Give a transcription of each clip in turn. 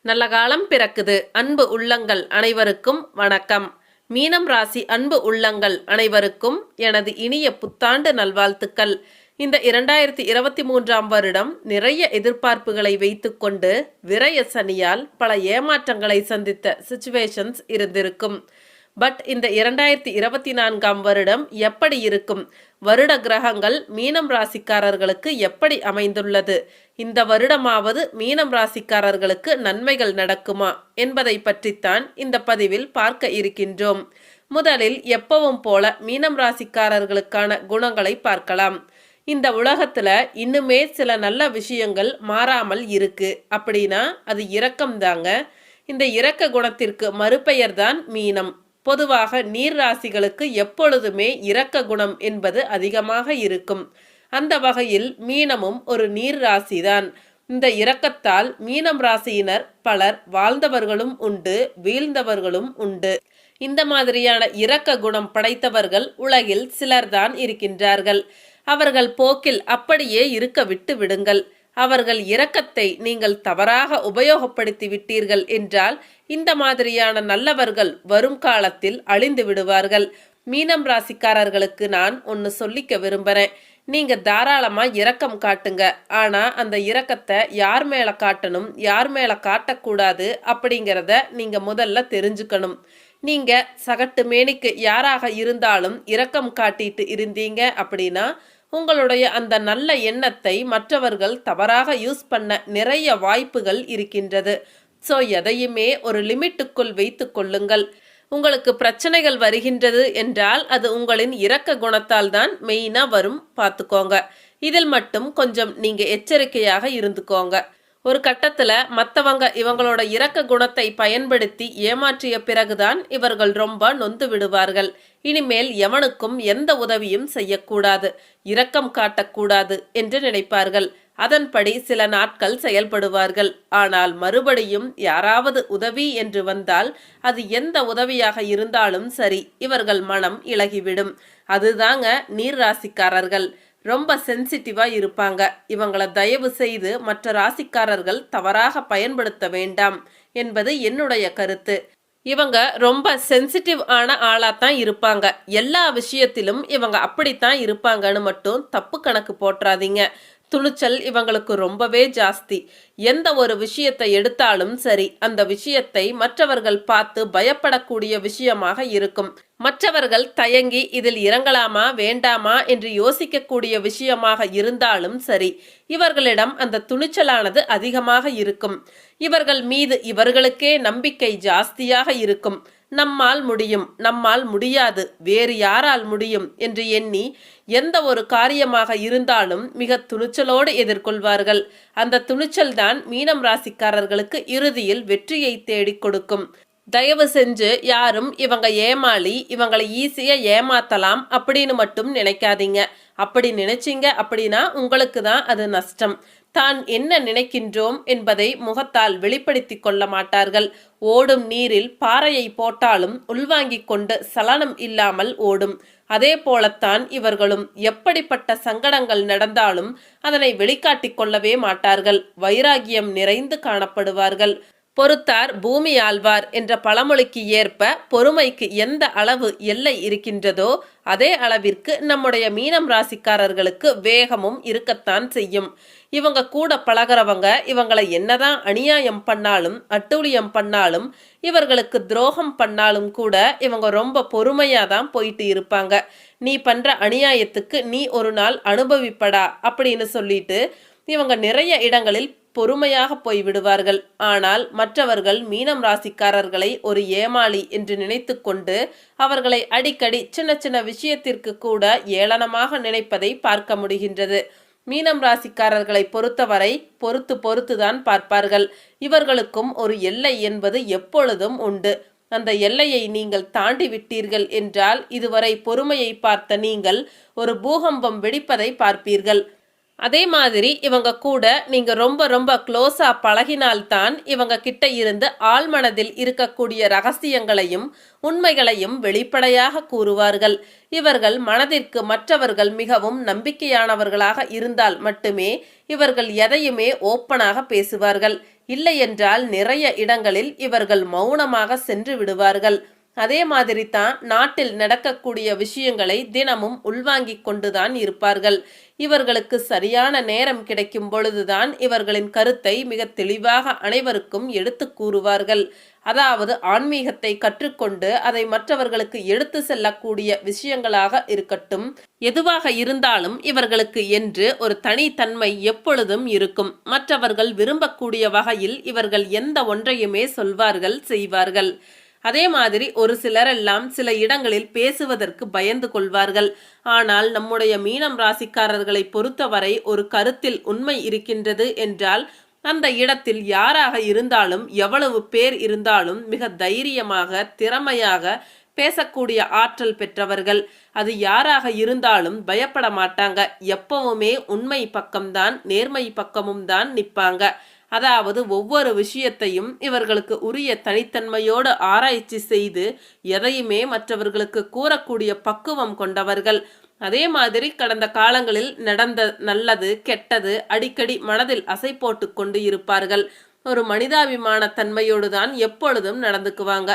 நல்ல காலம் பிறக்குது. அன்பு உள்ளங்கள் அனைவருக்கும் வணக்கம். மீனம் ராசி அன்பு உள்ளங்கள் அனைவருக்கும் எனது இனிய புத்தாண்டு நல்வாழ்த்துக்கள். இந்த 2023ஆம் வருடம் நிறைய எதிர்பார்ப்புகளை வைத்துக்கொண்டு விரய சனியால் பல ஏமாற்றங்களை சந்தித்த சிச்சுவேஷன்ஸ் இருந்திருக்கும். பட் இந்த 2024ஆம் வருடம் எப்படி இருக்கும்? வருட கிரகங்கள் மீனம் ராசிக்காரர்களுக்கு எப்படி அமைந்துள்ளது? இந்த வருடமாவது மீனம் ராசிக்காரர்களுக்கு நன்மைகள் நடக்குமா என்பதை பற்றித்தான் இந்த பதிவில் பார்க்க இருக்கின்றோம். முதலில் எப்பவும் போல மீனம் ராசிக்காரர்களுக்கான குணங்களை பார்க்கலாம். இந்த உலகத்துல இன்னுமே சில நல்ல விஷயங்கள் மாறாமல் இருக்கு அப்படின்னா அது இரக்கம் தாங்க. இந்த இரக்க குணத்திற்கு மறுபெயர் தான் மீனம். பொதுவாக நீர் ராசிகளுக்கு எப்பொழுதுமே இரக்க குணம் என்பது அதிகமாக இருக்கும். அந்த வகையில் மீனமும் ஒரு நீர் ராசிதான். இந்த இரக்கத்தால் மீனம் ராசியினர் பலர் வாழ்ந்தவர்களும் உண்டு, வீழ்ந்தவர்களும் உண்டு. இந்த மாதிரியான இரக்க குணம் படைத்தவர்கள் உலகில் சிலர்தான் இருக்கின்றார்கள். அவர்கள் போக்கில் அப்படியே இருக்க விட்டு விடுங்கள். அவர்கள் இரக்கத்தை நீங்கள் தவறாக உபயோகப்படுத்தி விட்டீர்கள் என்றால் இந்த மாதிரியான நல்லவர்கள் வரும் காலத்தில் அழிந்து விடுவார்கள். மீனம் ராசிக்காரர்களுக்கு நான் ஒன்று சொல்லிக்க விரும்புகிறேன். நீங்கள் தாராளமாக இரக்கம் காட்டுங்க. ஆனால் அந்த இரக்கத்தை யார் மேலே காட்டணும், யார் மேலே காட்டக்கூடாது அப்படிங்கிறத நீங்கள் முதல்ல தெரிஞ்சுக்கணும். நீங்கள் சகட்டு மேனிக்கு யாராக இருந்தாலும் இரக்கம் காட்டிட்டு இருந்தீங்க அப்படின்னா உங்களுடைய அந்த நல்ல எண்ணத்தை மற்றவர்கள் தவறாக யூஸ் பண்ண நிறைய வாய்ப்புகள் இருக்கின்றது. ஸோ எதையுமே ஒரு லிமிட்டுக்குள் வைத்து கொள்ளுங்கள். உங்களுக்கு பிரச்சனைகள் வருகின்றது என்றால் அது உங்களின் இரக்க குணத்தால் தான் மெயினாக வரும், பார்த்துக்கோங்க. இதில் மட்டும் கொஞ்சம் நீங்கள் எச்சரிக்கையாக இருந்துக்கோங்க. ஒரு கட்டத்தில் மற்றவங்க இவங்களோட இரக்க குணத்தை பயன்படுத்தி ஏமாற்றிய பிறகுதான் இவர்கள் ரொம்ப நொந்து விடுவார்கள். இனிமேல் எவனுக்கும் எந்த உதவியும் செய்யக்கூடாது, இரக்கம் காட்டக்கூடாது என்று நினைப்பார்கள். அதன்படி சில நாட்கள் செயல்படுவார்கள். ஆனால் மறுபடியும் யாராவது உதவி என்று வந்தால் அது எந்த உதவியாக இருந்தாலும் சரி, இவர்கள் மனம் இளகிவிடும். அதுதாங்க நீர் ராசிக்காரர்கள். ரொம்ப சென்சிட்டிவாக இருப்பாங்க. இவங்களை தயவு செய்து மற்ற ராசிக்காரர்கள் தவறாக பயன்படுத்த வேண்டாம் என்பது என்னுடைய கருத்து. இவங்க ரொம்ப சென்சிட்டிவ் ஆன ஆளாத்தான் இருப்பாங்க. எல்லா விஷயத்திலும் இவங்க அப்படித்தான் இருப்பாங்கன்னு மட்டும் தப்பு கணக்கு போட்டுறாதீங்க. துணிச்சல் இவங்களுக்கு ரொம்பவே ஜாஸ்தி. எந்த ஒரு விஷயத்தை எடுத்தாலும் சரி, அந்த விஷயத்தை மற்றவர்கள் பார்த்து பயப்படக்கூடிய விஷயமாக இருக்கும். மற்றவர்கள் தயங்கி இதில் இறங்கலாமா வேண்டாமா என்று யோசிக்கக்கூடிய விஷயமாக இருந்தாலும் சரி, இவர்களிடம் அந்த துணிச்சலானது அதிகமாக இருக்கும். இவர்கள் மீது இவர்களுக்கே நம்பிக்கை ஜாஸ்தியாக இருக்கும். நம்மால் முடியும், நம்மால் முடியாது, வேறு யாரால் முடியும் என்று எண்ணி எந்த ஒரு காரியமாக இருந்தாலும் மிக துணிச்சலோடு எதிர்கொள்வார்கள். அந்த துணிச்சல் தான் மீனம் ராசிக்காரர்களுக்கு இறுதியில் வெற்றியை தேடி கொடுக்கும். தயவு செஞ்சு யாரும் இவங்க ஏமாளி, இவங்களை ஈஸியா ஏமாத்தலாம் அப்படின்னு மட்டும் நினைக்காதீங்க. அப்படி நினைச்சிங்க அப்படின்னா உங்களுக்கு தான் அது நஷ்டம். தான் என்ன நினைக்கின்றோம் என்பதை முகத்தால் வெளிப்படுத்தி கொள்ள மாட்டார்கள். ஓடும் நீரில் பாறையை போட்டாலும் உள்வாங்கிக் கொண்டு சலனம் இல்லாமல் ஓடும். அதே போலத்தான் இவர்களும். எப்படிப்பட்ட சங்கடங்கள் நடந்தாலும் அதனை வெளிக்காட்டிக் கொள்ளவே மாட்டார்கள். வைராகியம் நிறைந்து காணப்படுவார்கள். பொறுத்தார் பூமி ஆழ்வார் என்ற பழமொழிக்கு ஏற்ப பொறுமைக்கு எந்த அளவு எல்லை இருக்கின்றதோ அதே அளவிற்கு நம்முடைய மீனம் ராசிக்காரர்களுக்கு வேகமும் இருக்கத்தான் செய்யும். இவங்க கூட பழகிறவங்க இவங்களை என்னதான் அநியாயம் பண்ணாலும், அட்டூழியம் பண்ணாலும், இவர்களுக்கு துரோகம் பண்ணாலும் கூட இவங்க ரொம்ப பொறுமையாக தான் போயிட்டு இருப்பாங்க. நீ பண்ற அநியாயத்துக்கு நீ ஒரு நாள் அனுபவிப்படா அப்படின்னு சொல்லிட்டு இவங்க நிறைய இடங்களில் பொறுமையாக போய் விடுவார்கள். ஆனால் மற்றவர்கள் மீனம் ராசிக்காரர்களை ஒரு ஏமாளி என்று நினைத்து கொண்டு அவர்களை அடிக்கடி சின்ன சின்ன விஷயத்திற்கு கூட ஏளனமாக நினைப்பதை பார்க்க முடிகின்றது. மீனம் ராசிக்காரர்களை பொறுத்தவரை பொறுத்துதான் பார்ப்பார்கள். இவர்களுக்கும் ஒரு எல்லை என்பது எப்பொழுதும் உண்டு. அந்த எல்லையை நீங்கள் தாண்டி விட்டீர்கள் என்றால் இதுவரை பொறுமையை பார்த்த நீங்கள் ஒரு பூகம்பம் வெடிப்பதை பார்ப்பீர்கள். அதே மாதிரி இவங்க கூட நீங்க ரொம்ப ரொம்ப க்ளோஸா பழகினால்தான் இவங்க கிட்ட இருந்து ஆழ்மனதில் இருக்கக்கூடிய ரகசியங்களையும் உண்மைகளையும் வெளிப்படையாக கூறுவார்கள். இவர்கள் மனதிற்கு மற்றவர்கள் மிகவும் நம்பிக்கையானவர்களாக இருந்தால் மட்டுமே இவர்கள் எதையுமே ஓப்பனாக பேசுவார்கள். இல்லையென்றால் நிறைய இடங்களில் இவர்கள் மௌனமாக சென்று விடுவார்கள். அதே மாதிரி தான் நாட்டில் நடக்கக்கூடிய விஷயங்களை தினமும் உள்வாங்கிக் கொண்டுதான் இருப்பார்கள். இவர்களுக்கு சரியான நேரம் கிடைக்கும் பொழுதுதான் இவர்களின் கருத்தை மிக தெளிவாக அனைவருக்கும் எடுத்து கூறுவார்கள். அதாவது ஆன்மீகத்தை கற்றுக்கொண்டு அதை மற்றவர்களுக்கு எடுத்து செல்லக்கூடிய விஷயங்களாக இருக்கட்டும், எதுவாக இருந்தாலும் இவர்களுக்கு என்று ஒரு தனித்தன்மை எப்பொழுதும் இருக்கும். மற்றவர்கள் விரும்பக்கூடிய வகையில் இவர்கள் எந்த ஒன்றையுமே சொல்வார்கள், செய்வார்கள். அதே மாதிரி ஒரு சிலரெல்லாம் சில இடங்களில் பேசுவதற்கு பயந்து கொள்வார்கள். ஆனால் நம்முடைய மீனம் ராசிக்காரர்களை பொறுத்தவரை ஒரு கருத்தில் உண்மை இருக்கின்றது என்றால் அந்த இடத்தில் யாராக இருந்தாலும் எவ்வளவு பேர் இருந்தாலும் மிக தைரியமாக திறமையாக பேசக்கூடிய ஆற்றல் பெற்றவர்கள். அது யாராக இருந்தாலும் பயப்பட மாட்டாங்க. எப்பவுமே உண்மை பக்கம்தான், நேர்மை பக்கமும் தான் நிற்பாங்க. அதாவது ஒவ்வொரு விஷயத்தையும் இவர்களுக்கு உரிய தனித்தன்மையோடு ஆராய்ச்சி செய்து எதையுமே மற்றவர்களுக்கு கூறக்கூடிய பக்குவம் கொண்டவர்கள். அதே மாதிரி கடந்த காலங்களில் நடந்த நல்லது கெட்டது அடிக்கடி மனதில் அசை போட்டு கொண்டு இருப்பார்கள். ஒரு மனிதாபிமான தன்மையோடு தான் எப்பொழுதும் நடந்துக்குவாங்க.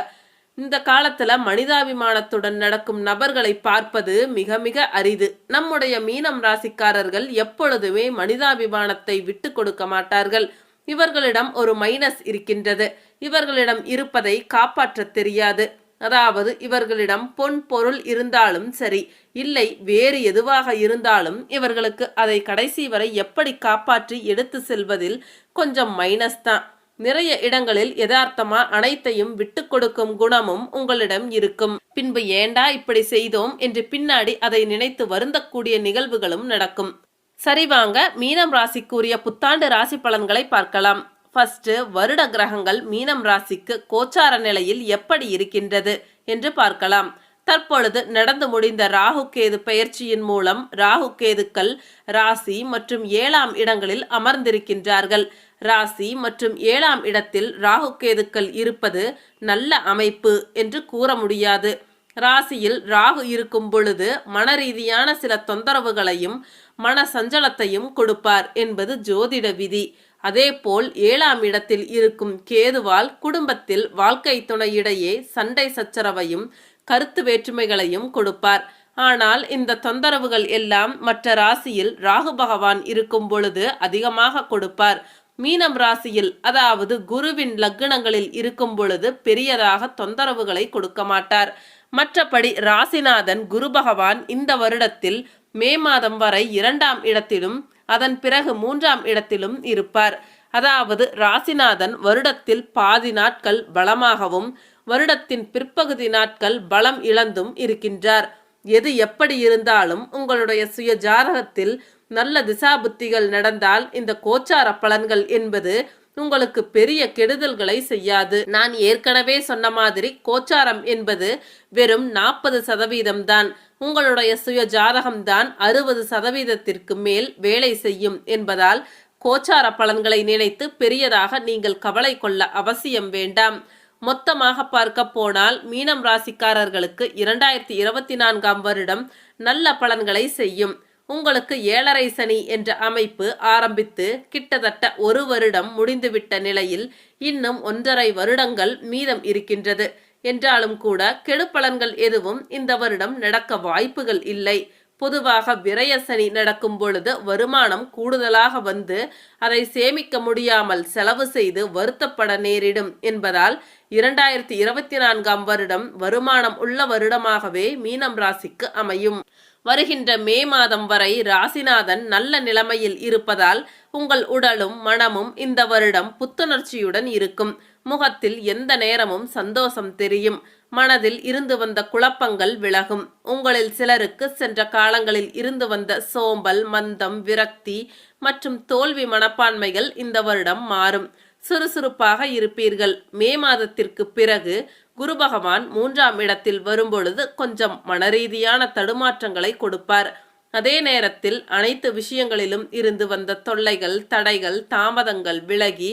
இந்த காலத்துல மனிதாபிமானத்துடன் நடக்கும் நபர்களை பார்ப்பது மிக மிக அரிது. நம்முடைய மீனம் ராசிக்காரர்கள் எப்பொழுதுமே மனிதாபிமானத்தை விட்டு கொடுக்க மாட்டார்கள். இவர்களிடம் ஒரு மைனஸ் இருக்கின்றது. இவர்களிடம் இருப்பதை காப்பாற்ற தெரியாது. அதாவது இவர்களிடம் பொன் பொருள் இருந்தாலும் சரி, இல்லை வேறு எதுவாக இருந்தாலும் இவர்களுக்கு அதை கடைசி வரை எப்படி காப்பாற்றி எடுத்து செல்வதில் கொஞ்சம் மைனஸ் தான். நிறைய இடங்களில் யதார்த்தமா அனைத்தையும் விட்டு கொடுக்கும் குணமும் உங்களிடம் இருக்கும். பின்பு ஏண்டா இப்படி செய்தோம் என்று பின்னாடி அதை நினைத்து வருந்தக்கூடிய நிகழ்வுகளும் நடக்கும். சரி வாங்க, மீனம் ராசிக்குரிய புத்தாண்டு ராசி பலன்களை பார்க்கலாம். ஃபர்ஸ்ட், வருட கிரகங்கள் மீனம் ராசிக்கு கோச்சார நிலையில் எப்படி இருக்கின்றது என்று பார்க்கலாம். தற்பொழுது நடந்து முடிந்த ராகு கேது பெயர்ச்சியின் மூலம் ராகு கேதுக்கள் ராசி மற்றும் 7ஆம் இடங்களில் அமர்ந்திருக்கின்றார்கள். ராசி மற்றும் 7ஆம் இடத்தில் ராகு கேதுக்கள் இருப்பது நல்ல அமைப்பு என்று கூற முடியாது. ராசியில் ராகு இருக்கும் பொழுது மனரீதியான சில தொந்தரவுகளையும் மன சஞ்சலத்தையும் கொடுப்பார் என்பது ஜோதிட விதி. அதேபோல் 7ஆம் இடத்தில் இருக்கும் கேதுவால் குடும்பத்தில் வாழ்க்கை துணையிடையே சண்டை சச்சரவையும் கருத்து வேற்றுமைகளையும் கொடுப்பார். ஆனால் இந்த தொந்தரவுகள் எல்லாம் மற்ற ராசியில் ராகு பகவான் இருக்கும் பொழுது அதிகமாக கொடுப்பார். மீனம் ராசியில் அதாவது குருவின் லக்னங்களில் இருக்கும் பொழுது பெரியதாக தொந்தரவுகளை கொடுக்க மாட்டார். மற்றபடி ராசிநாதன் குரு பகவான் இந்த வருடத்தில் மே மாதம் வரை 2ஆம் இடத்திலும் அதன் பிறகு 3ஆம் இடத்திலும் இருப்பார். அதாவது ராசிநாதன் வருடத்தில் பாதி நாட்கள் பலமாகவும் வருடத்தின் பிற்பகுதி நாட்கள் பலம் இழந்தும் இருக்கின்றார். எது எப்படி இருந்தாலும் உங்களுடைய சுய ஜாதகத்தில் நல்ல திசாபுத்திகள் நடந்தால் இந்த கோச்சார பலன்கள் என்பது உங்களுக்கு பெரிய கெடுதல்களை செய்யாது. நான் ஏற்கனவே சொன்ன மாதிரி கோச்சாரம் என்பது வெறும் 40% தான். உங்களுடைய சுய ஜாதகம்தான் 60%த்திற்கு மேல் வேலை செய்யும் என்பதால் கோச்சார பலன்களை நினைத்து பெரியதாக நீங்கள் கவலை கொள்ள அவசியம் வேண்டாம். மொத்தமாக பார்க்க போனால் மீனம் ராசிக்காரர்களுக்கு 2024ஆம் வருடம் நல்ல பலன்களை செய்யும். உங்களுக்கு 7.5 சனி என்ற அமைப்பு ஆரம்பித்து கிட்டத்தட்ட 1 வருடம் முடிந்துவிட்ட நிலையில் இன்னும் 1.5 வருடங்கள் மீதம் இருக்கின்றது. என்றாலும் கூட கெடு பலன்கள் எதுவும் இந்த வருடம் நடக்க வாய்ப்புகள் இல்லை. பொதுவாக விரய சனி நடக்கும் பொழுது வருமானம் கூடுதலாக வந்து அதை சேமிக்க முடியாமல் செலவு செய்து வருத்தப்பட நேரிடும் என்பதால் 2024ஆம் வருடம் வருமானம் உள்ள வருடமாகவே மீனம் ராசிக்கு அமையும். வருகின்ற மே மாதம் வரை ராசிநாதன் நல்ல நிலைமையில் இருப்பதால் உங்கள் உடலும் மனமும் இந்த வருடம் புத்துணர்ச்சியுடன் இருக்கும். முகத்தில் எந்த நேரமும் சந்தோஷம் தெரியும். மனதில் இருந்து வந்த குழப்பங்கள் விலகும். உங்களில் சிலருக்கு சென்ற காலங்களில் இருந்து வந்த சோம்பல், மந்தம், விரக்தி மற்றும் தோல்வி மனப்பான்மைகள் இந்த வருடம் மாறும். சுறுசுறுப்பாக இருப்பீர்கள். மே மாதத்திற்கு பிறகு குரு பகவான் 3ஆம் இடத்தில் வரும்பொழுது கொஞ்சம் மனரீதியான தடுமாற்றங்களை கொடுப்பார். அதே நேரத்தில் அனைத்து விஷயங்களிலும் இருந்து வந்த தொல்லைகள், தடைகள், தாமதங்கள் விலகி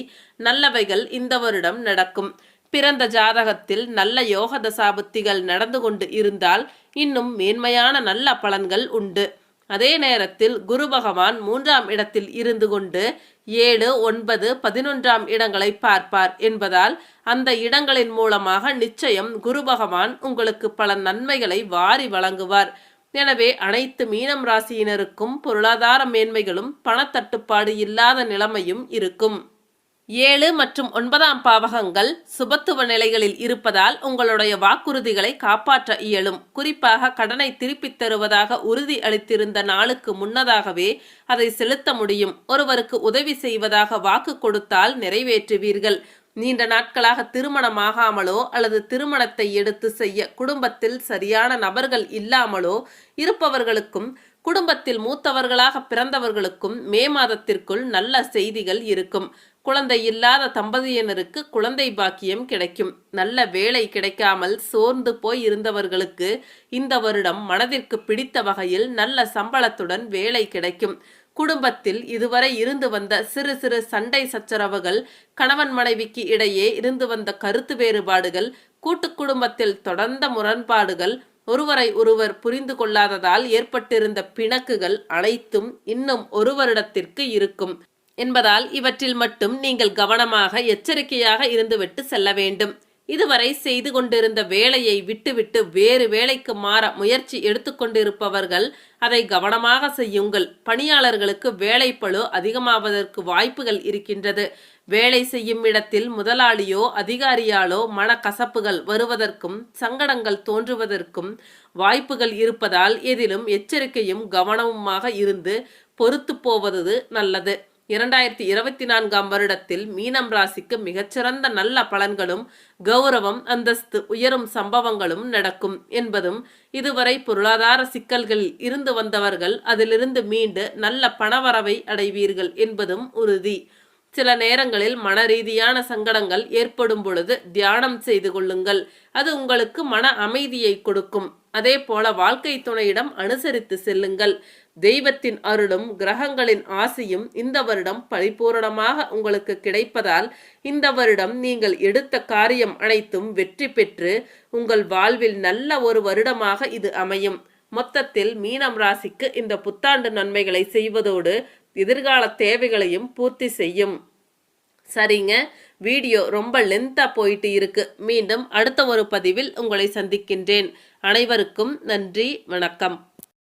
நல்லவைகள் இந்த வருடம் நடக்கும். பிறந்த ஜாதகத்தில் நல்ல யோக தசாபுத்திகள் நடந்து கொண்டு இருந்தால் இன்னும் மேன்மையான நல்ல பலன்கள் உண்டு. அதே நேரத்தில் குரு பகவான் 3ஆம் இடத்தில் இருந்து கொண்டு 7, 9, 11ஆம் இடங்களை பார்ப்பார் என்பதால் அந்த இடங்களின் மூலமாக நிச்சயம் குரு பகவான் உங்களுக்கு பல நன்மைகளை வாரி வழங்குவார். எனவே அனைத்து மீனம் ராசியினருக்கும் பொருளாதார மேன்மைகளும் பணத்தட்டுப்பாடு இல்லாத நிலைமையும் இருக்கும். 7 மற்றும் 9ஆம் பாவகங்கள் சுபத்துவ நிலைகளில் இருப்பதால் உங்களுடைய வாக்குறுதிகளை காப்பாற்ற இயலும். குறிப்பாக கடனை திருப்பித் தருவதாக உறுதி அளித்திருந்த நாளுக்கு முன்னதாகவே அதை செலுத்த முடியும். ஒருவருக்கு உதவி செய்வதாக வாக்கு கொடுத்தால் நிறைவேற்றுவீர்கள். நீண்ட நாட்களாக திருமணமாகாமலோ அல்லது திருமணத்தை எடுத்து செய்ய குடும்பத்தில் சரியான நபர்கள் இல்லாமலோ இருப்பவர்களுக்கும் குடும்பத்தில் மூத்தவர்களாக பிறந்தவர்களுக்கும் மே மாதத்திற்குள் நல்ல செய்திகள் இருக்கும். குழந்தை இல்லாத தம்பதியினருக்கு குழந்தை பாக்கியம் கிடைக்கும். நல்ல வேலை கிடைக்காமல் சோர்ந்து போய் இருந்தவர்களுக்கு இந்த வருடம் மனதிற்கு பிடித்த வகையில் நல்ல சம்பளத்துடன் வேலை கிடைக்கும். குடும்பத்தில் இதுவரை இருந்து வந்த சிறு சிறு சண்டை சச்சரவுகள், கணவன் மனைவிக்கு இடையே இருந்து வந்த கருத்து வேறுபாடுகள், கூட்டு குடும்பத்தில் தொடர்ந்த முரண்பாடுகள், ஒருவரை ஒருவர் புரிந்து கொள்ளாததால் ஏற்பட்டிருந்த பிணக்குகள் அனைத்தும் இன்னும் ஒரு வருடத்திற்கு இருக்கும் என்பதால் இவற்றில் மட்டும் நீங்கள் கவனமாக எச்சரிக்கையாக இருந்துவிட்டு செல்ல வேண்டும். இதுவரை செய்து கொண்டிருந்த வேலையை விட்டுவிட்டு வேறு வேலைக்கு மாற முயற்சி எடுத்துக்கொண்டிருப்பவர்கள் அதை கவனமாக செய்யுங்கள். பணியாளர்களுக்கு வேலைப்பளு அதிகமாவதற்கு வாய்ப்புகள் இருக்கின்றது. வேலை செய்யும் இடத்தில் முதலாளியோ அதிகாரியாலோ மனக்கசப்புகள் வருவதற்கும் சங்கடங்கள் தோன்றுவதற்கும் வாய்ப்புகள் இருப்பதால் எதிலும் எச்சரிக்கையும் கவனமுமாக இருந்து பொறுத்து போவது நல்லது. 2024ஆம் வருடத்தில் மீனம் ராசிக்கு மிகச்சிறந்த நல்ல பலன்களும் கௌரவம், அந்தஸ்து உயரும் சம்பவங்களும் நடக்கும் என்பதும், இதுவரை பொருளாதார சிக்கல்களில் இருந்து வந்தவர்கள் அதிலிருந்து மீண்டு நல்ல பணவரவை அடைவீர்கள் என்பதும் உறுதி. சில நேரங்களில் மன ரீதியான சங்கடங்கள் ஏற்படும் பொழுது தியானம் செய்து கொள்ளுங்கள். அது உங்களுக்கு மன அமைதியை கொடுக்கும். அதே போல வாழ்க்கை துணையிடம் அனுசரித்து செல்லுங்கள். தெய்வத்தின் அருளும் கிரகங்களின் ஆசையும் இந்த வருடம் பரிபூரணமாக உங்களுக்கு கிடைப்பதால் இந்த வருடம் நீங்கள் எடுத்த காரியம் அனைத்தும் வெற்றி பெற்று உங்கள் வாழ்வில் நல்ல ஒரு வருடமாக இது அமையும். மொத்தத்தில் மீனம் ராசிக்கு இந்த புத்தாண்டு நன்மைகளை செய்வதோடு எதிர்கால தேவைகளையும் பூர்த்தி செய்யும். சரிங்க, வீடியோ ரொம்ப லென்த்தா போயிட்டு இருக்கு. மீண்டும் அடுத்த ஒரு பதிவில் உங்களை சந்திக்கின்றேன். அனைவருக்கும் நன்றி, வணக்கம்.